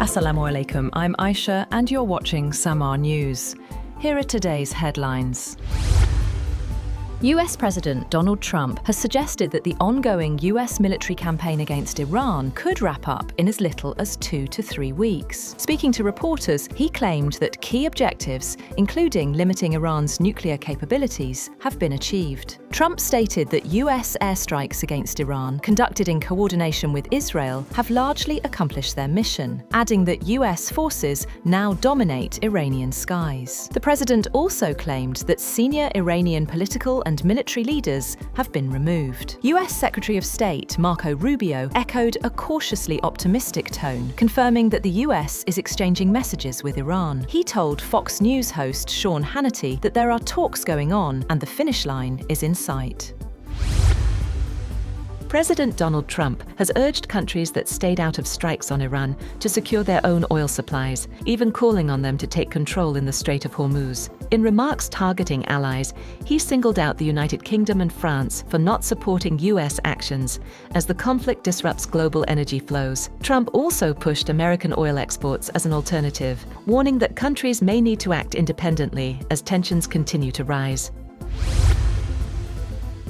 Assalamu alaikum, I'm Aisha and you're watching Samaa News. Here are today's headlines. US President Donald Trump has suggested that the ongoing US military campaign against Iran could wrap up in as little as 2 to 3 weeks. Speaking to reporters, he claimed that key objectives, including limiting Iran's nuclear capabilities, have been achieved. Trump stated that US airstrikes against Iran, conducted in coordination with Israel, have largely accomplished their mission, adding that US forces now dominate Iranian skies. The president also claimed that senior Iranian political and military leaders have been removed. US Secretary of State Marco Rubio echoed a cautiously optimistic tone, confirming that the US is exchanging messages with Iran. He told Fox News host Sean Hannity that there are talks going on and the finish line is in sight. President Donald Trump has urged countries that stayed out of strikes on Iran to secure their own oil supplies, even calling on them to take control in the Strait of Hormuz. In remarks targeting allies, he singled out the United Kingdom and France for not supporting US actions as the conflict disrupts global energy flows. Trump also pushed American oil exports as an alternative, warning that countries may need to act independently as tensions continue to rise.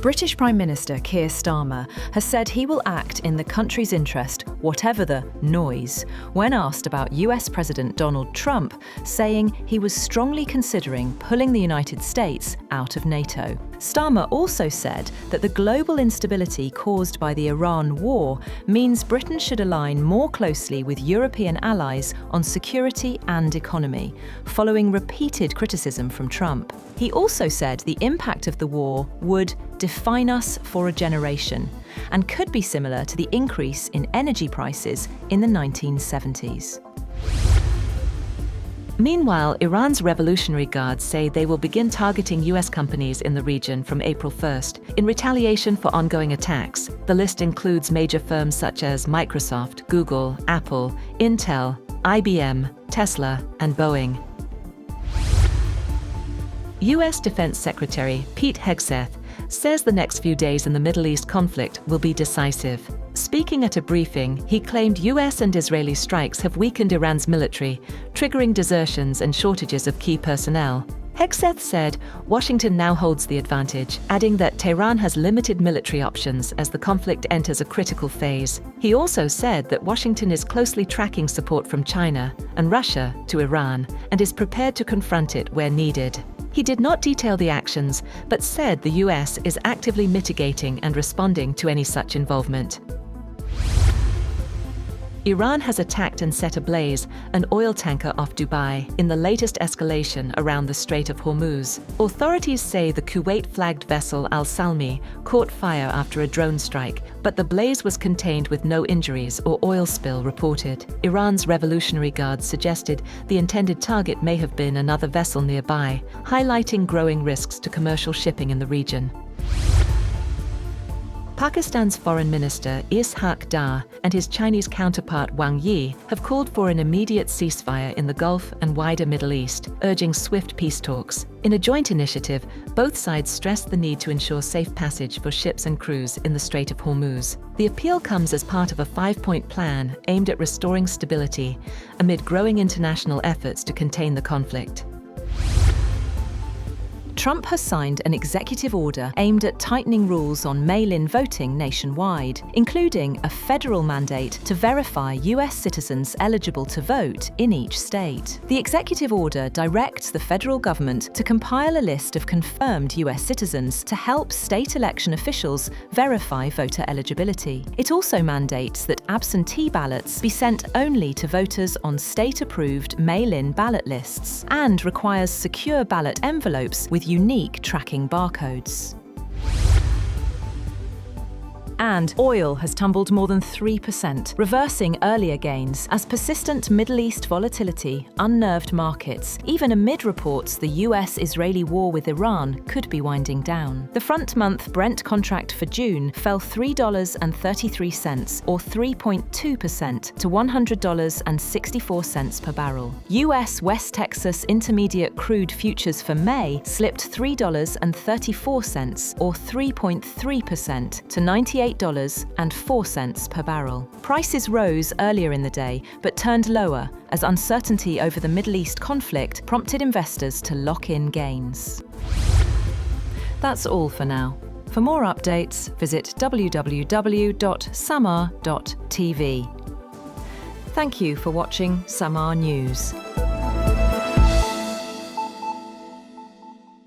British Prime Minister Keir Starmer has said he will act in the country's interest, whatever the noise, when asked about US President Donald Trump, saying he was strongly considering pulling the United States out of NATO. Starmer also said that the global instability caused by the Iran war means Britain should align more closely with European allies on security and economy, following repeated criticism from Trump. He also said the impact of the war would define us for a generation and could be similar to the increase in energy prices in the 1970s. Meanwhile, Iran's Revolutionary Guards say they will begin targeting US companies in the region from April 1st in retaliation for ongoing attacks. The list includes major firms such as Microsoft, Google, Apple, Intel, IBM, Tesla, and Boeing. US Defense Secretary Pete Hegseth says the next few days in the Middle East conflict will be decisive. Speaking at a briefing, he claimed US and Israeli strikes have weakened Iran's military, triggering desertions and shortages of key personnel. Hegseth said Washington now holds the advantage, adding that Tehran has limited military options as the conflict enters a critical phase. He also said that Washington is closely tracking support from China and Russia to Iran and is prepared to confront it where needed. He did not detail the actions, but said the US is actively mitigating and responding to any such involvement. Iran has attacked and set ablaze an oil tanker off Dubai in the latest escalation around the Strait of Hormuz. Authorities say the Kuwait-flagged vessel Al Salmi caught fire after a drone strike, but the blaze was contained with no injuries or oil spill reported. Iran's Revolutionary Guards suggested the intended target may have been another vessel nearby, highlighting growing risks to commercial shipping in the region. Pakistan's Foreign Minister Ishaq Dar and his Chinese counterpart Wang Yi have called for an immediate ceasefire in the Gulf and wider Middle East, urging swift peace talks. In a joint initiative, both sides stressed the need to ensure safe passage for ships and crews in the Strait of Hormuz. The appeal comes as part of a 5-point plan aimed at restoring stability amid growing international efforts to contain the conflict. Trump has signed an executive order aimed at tightening rules on mail-in voting nationwide, including a federal mandate to verify US citizens eligible to vote in each state. The executive order directs the federal government to compile a list of confirmed US citizens to help state election officials verify voter eligibility. It also mandates that absentee ballots be sent only to voters on state-approved mail-in ballot lists and requires secure ballot envelopes with unique tracking barcodes. And oil has tumbled more than 3%, reversing earlier gains as persistent Middle East volatility unnerved markets, even amid reports the US-Israeli war with Iran could be winding down. The front-month Brent contract for June fell $3.33, or 3.2%, to $100.64 per barrel. US West Texas Intermediate crude futures for May slipped $3.34, or 3.3%, to $98 $88.04 per barrel. Prices rose earlier in the day, but turned lower as uncertainty over the Middle East conflict prompted investors to lock in gains. That's all for now. For more updates, visit www.samaa.tv. Thank you for watching Samaa News.